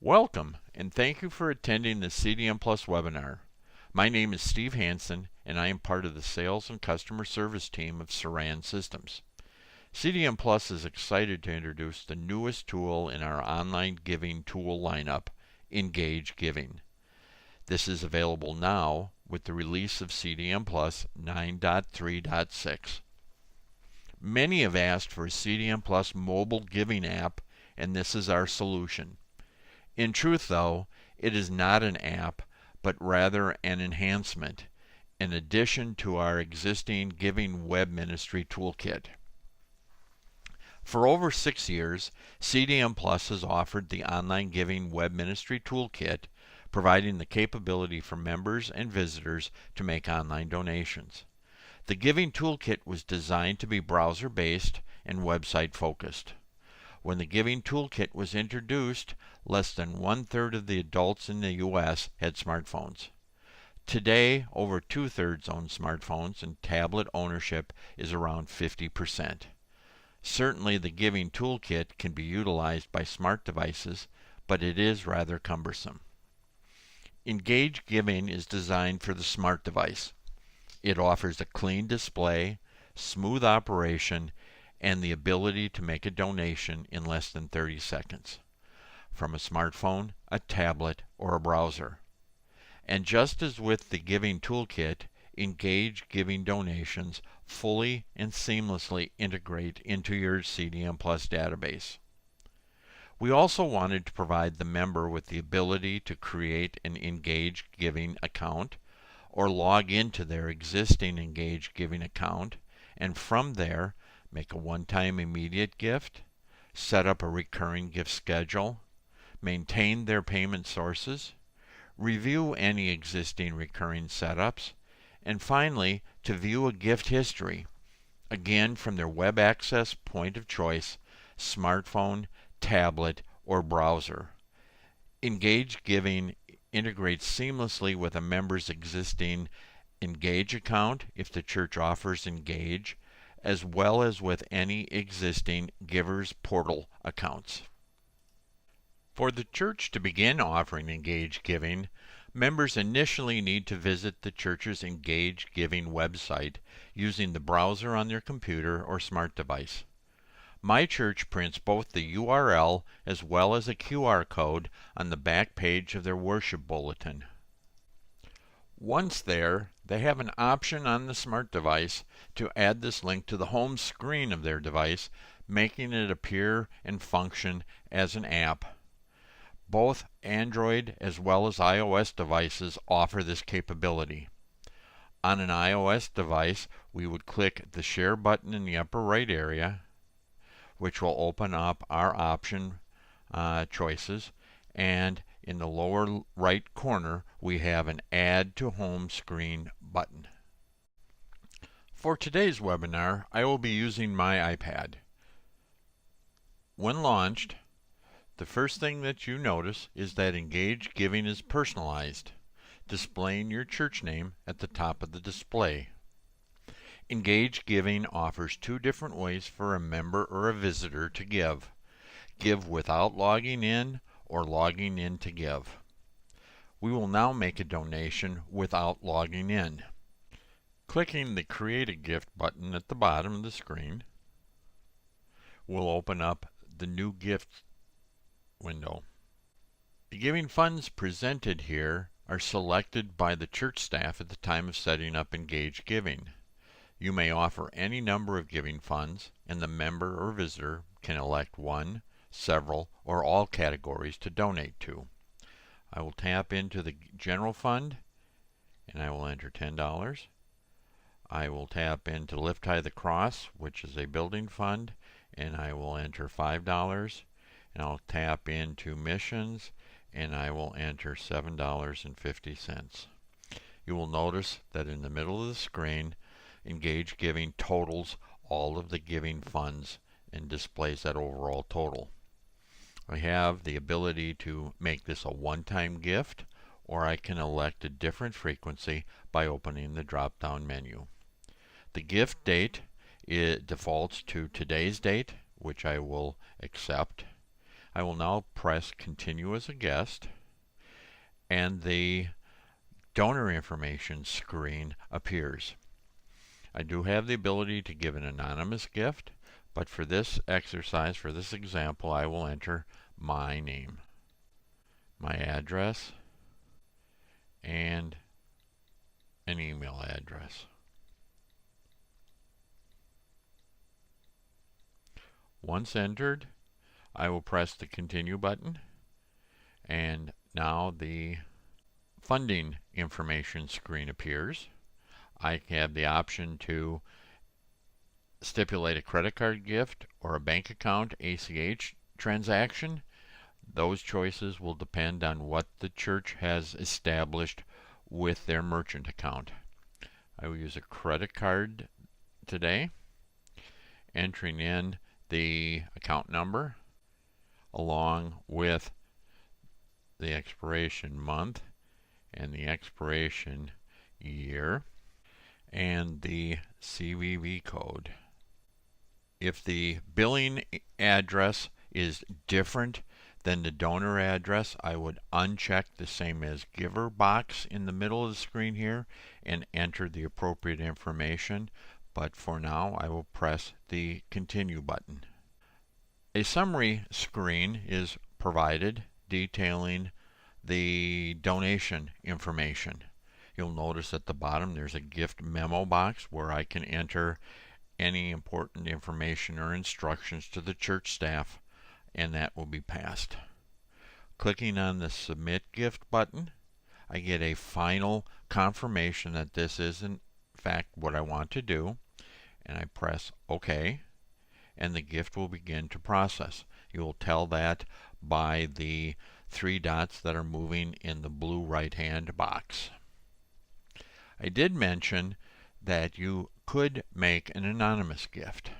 Welcome, and thank you for attending the CDM Plus webinar. My name is Steve Hansen, and I am part of the Sales and Customer Service team of Saran Systems. CDM Plus is excited to introduce the newest tool in our online giving tool lineup, Engage Giving. This is available now with the release of CDM Plus 9.3.6. Many have asked for a CDM Plus mobile giving app, and this is our solution. In truth, though, it is not an app, but rather an enhancement, in addition to our existing Giving Web Ministry Toolkit. For over 6 years, CDM Plus has offered the Online Giving Web Ministry Toolkit, providing the capability for members and visitors to make online donations. The Giving Toolkit was designed to be browser-based and website-focused. When the Giving Toolkit was introduced, less than 1/3 of the adults in the U.S. had smartphones. Today, over 2/3 own smartphones, and tablet ownership is around 50%. Certainly, the Giving Toolkit can be utilized by smart devices, but it is rather cumbersome. Engage Giving is designed for the smart device. It offers a clean display, smooth operation, and the ability to make a donation in less than 30 seconds from a smartphone, a tablet, or a browser. And just as with the Giving Toolkit, Engage Giving donations fully and seamlessly integrate into your CDM Plus database. We also wanted to provide the member with the ability to create an Engage Giving account or log into their existing Engage Giving account, and from there make a one-time immediate gift, set up a recurring gift schedule, maintain their payment sources, review any existing recurring setups, and finally to view a gift history, again from their web access point of choice, smartphone, tablet, or browser. Engage Giving integrates seamlessly with a member's existing Engage account if the church offers Engage, as well as with any existing Givers Portal accounts. For the church to begin offering Engage Giving, members initially need to visit the church's Engage Giving website using the browser on their computer or smart device. My church prints both the URL as well as a QR code on the back page of their worship bulletin. Once there, they have an option on the smart device to add this link to the home screen of their device, making it appear and function as an app. Both Android as well as iOS devices offer this capability. On an iOS device, we would click the Share button in the upper right area, which will open up our option choices, and in the lower right corner we have an Add to Home Screen button. For today's webinar, I will be using my iPad. When launched, the first thing that you notice is that Engage Giving is personalized, displaying your church name at the top of the display. Engage Giving offers two different ways for a member or a visitor to give. Give without logging in or logging in to give. We will now make a donation without logging in. Clicking the Create a Gift button at the bottom of the screen will open up the New Gift window. The giving funds presented here are selected by the church staff at the time of setting up Engage Giving. You may offer any number of giving funds, and the member or visitor can elect one, several, or all categories to donate to. I will tap into the general fund, and I will enter $10. I will tap into Lift High the Cross, which is a building fund, and I will enter $5. And I'll tap into Missions, and I will enter $7.50. You will notice that in the middle of the screen, Engage Giving totals all of the giving funds and displays that overall total. I have the ability to make this a one-time gift, or I can elect a different frequency by opening the drop-down menu. The gift date defaults to today's date, which I will accept. I will now press Continue as a Guest, and the donor information screen appears. I do have the ability to give an anonymous gift, but for this exercise, for this example, I will enter my name, my address, and an email address. Once entered, I will press the Continue button, and now the funding information screen appears. I have the option to stipulate a credit card gift or a bank account ACH transaction. Those choices will depend on what the church has established with their merchant account. I will use a credit card today, entering in the account number along with the expiration month and the expiration year and the CVV code. If the billing address is different than the donor address, I would uncheck the Same as Giver box in the middle of the screen here and enter the appropriate information. But for now, I will press the Continue button. A summary screen is provided detailing the donation information. You'll notice at the bottom there's a gift memo box where I can enter any important information or instructions to the church staff, and that will be passed. Clicking on the Submit Gift button, I get a final confirmation that this is in fact what I want to do, and I press OK, and the gift will begin to process. You will tell that by the three dots that are moving in the blue right-hand box. I did mention that you could make an anonymous gift.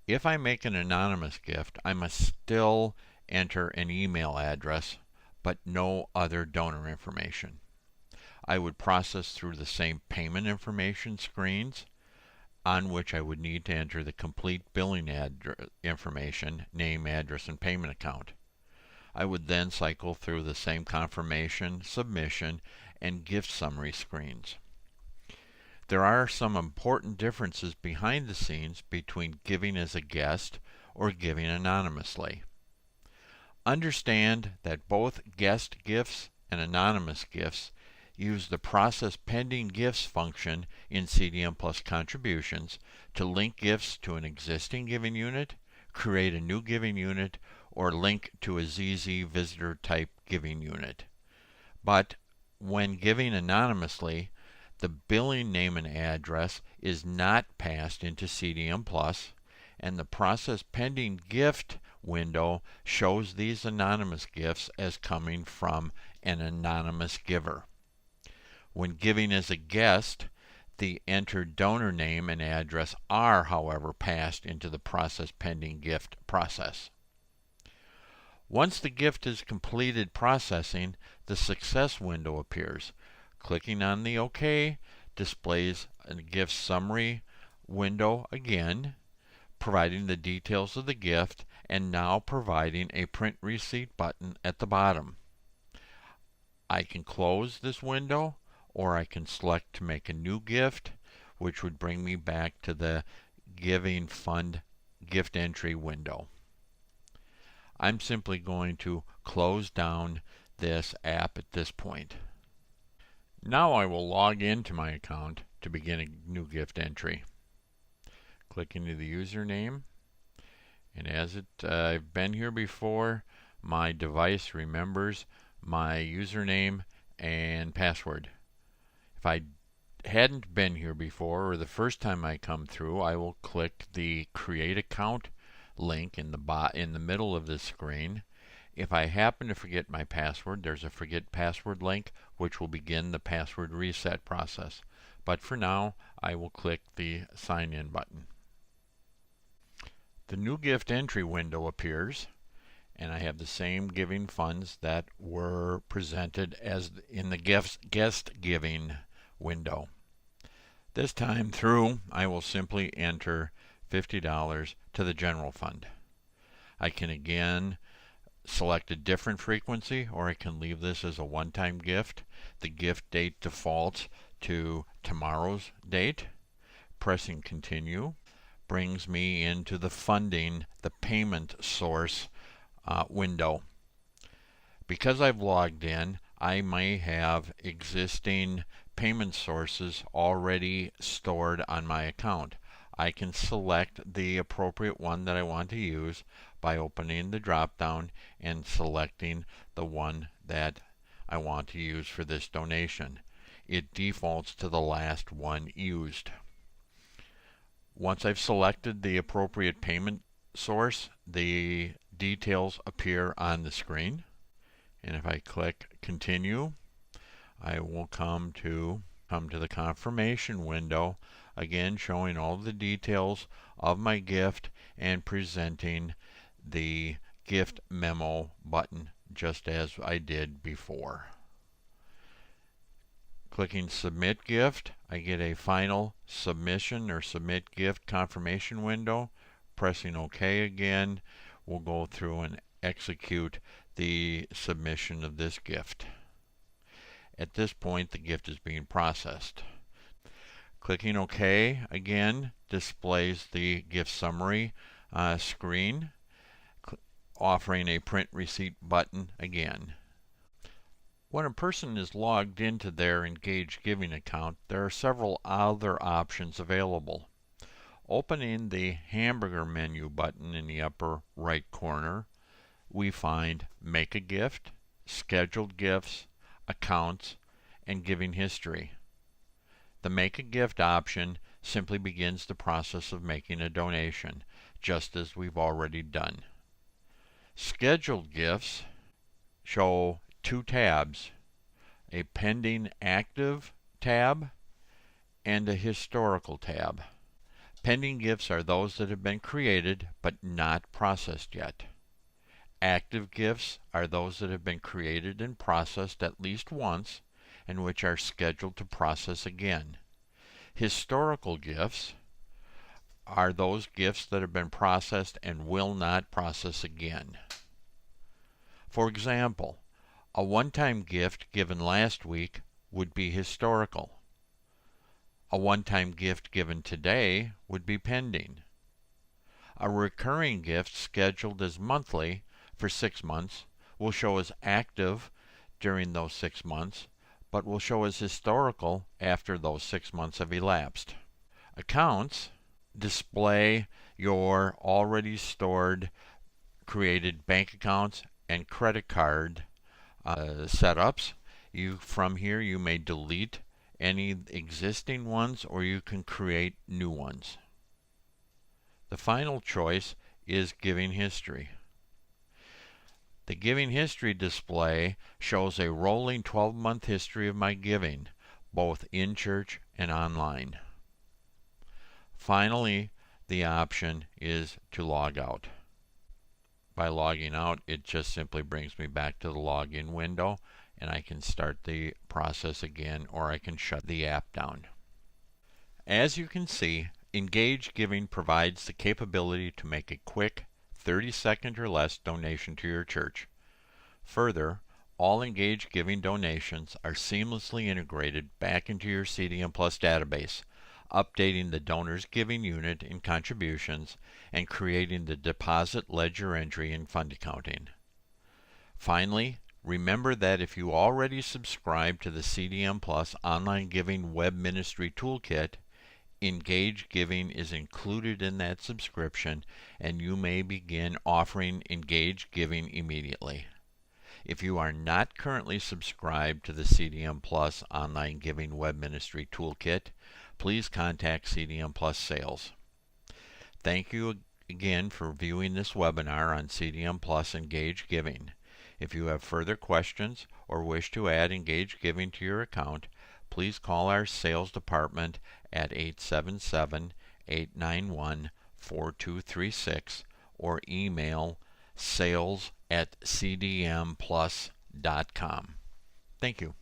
If I make an anonymous gift, I must still enter an email address, but no other donor information. I would process through the same payment information screens, on which I would need to enter the complete billing information, name, address, and payment account. I would then cycle through the same confirmation, submission, and gift summary screens. There are some important differences behind the scenes between giving as a guest or giving anonymously. Understand that both guest gifts and anonymous gifts use the Process Pending Gifts function in CDM Plus contributions to link gifts to an existing giving unit, create a new giving unit, or link to a ZZ visitor type giving unit. But when giving anonymously, the billing name and address is not passed into CDM Plus, and the Process Pending Gift window shows these anonymous gifts as coming from an anonymous giver. When giving as a guest, the entered donor name and address are, however, passed into the Process Pending Gift process. Once the gift is completed processing, the success window appears. Clicking on the OK displays a gift summary window again, providing the details of the gift and now providing a print receipt button at the bottom. I can close this window, or I can select to make a new gift, which would bring me back to the Giving Fund gift entry window. I'm simply going to close down this app at this point. Now I will log into my account to begin a new gift entry. Click into the username, and as I've been here before, my device remembers my username and password. If I hadn't been here before, or the first time I come through, I will click the Create Account link in the middle of the screen. If I happen to forget my password, there's a Forget Password link, which will begin the password reset process. But for now, I will click the Sign In button. The new gift entry window appears, and I have the same giving funds that were presented as in the guest giving window. This time through, I will simply enter $50 to the general fund. I can again select a different frequency, or I can leave this as a one-time gift. The gift date defaults to tomorrow's date. Pressing continue brings me into the funding, the payment source window. Because I've logged in, I may have existing payment sources already stored on my account. I can select the appropriate one that I want to use by opening the drop down and selecting the one that I want to use for this donation. It defaults to the last one used. Once I've selected the appropriate payment source, the details appear on the screen. And if I click continue, I will come to the confirmation window, again showing all the details of my gift and presenting the gift memo button just as I did before. Clicking submit gift, I get a final submission or submit gift confirmation window. Pressing OK again will go through and execute the submission of this gift. At this point, the gift is being processed. Clicking OK again displays the gift summary screen, offering a print receipt button again. When a person is logged into their Engage Giving account, there are several other options available. Opening the hamburger menu button in the upper right corner, we find Make a Gift, Scheduled Gifts, Accounts, and Giving History. The Make a Gift option simply begins the process of making a donation, just as we've already done. Scheduled Gifts show two tabs, a Pending Active tab and a Historical tab. Pending gifts are those that have been created but not processed yet. Active gifts are those that have been created and processed at least once and which are scheduled to process again. Historical gifts are those gifts that have been processed and will not process again. For example, a one-time gift given last week would be historical. A one-time gift given today would be pending. A recurring gift scheduled as monthly for 6 months will show as active during those 6 months, but will show as historical after those 6 months have elapsed. Accounts display your already stored created bank accounts and credit card setups. From here you may delete any existing ones or you can create new ones. The final choice is Giving History. The Giving History display shows a rolling 12-month history of my giving, both in church and online. Finally, the option is to log out. By logging out, it just simply brings me back to the login window, and I can start the process again, or I can shut the app down. As you can see, Engage Giving provides the capability to make a quick 30-second or less donation to your church. Further, all Engage Giving donations are seamlessly integrated back into your CDM Plus database, updating the donor's giving unit and contributions, and creating the deposit ledger entry and fund accounting. Finally, remember that if you already subscribe to the CDM Plus Online Giving Web Ministry Toolkit, Engage Giving is included in that subscription, and you may begin offering Engage Giving immediately. If you are not currently subscribed to the CDM Plus Online Giving Web Ministry Toolkit, please contact CDM Plus Sales. Thank you again for viewing this webinar on CDM Plus Engage Giving. If you have further questions or wish to add Engage Giving to your account, please call our sales department at 877-891-4236 or email sales@cdmplus.com. Thank you.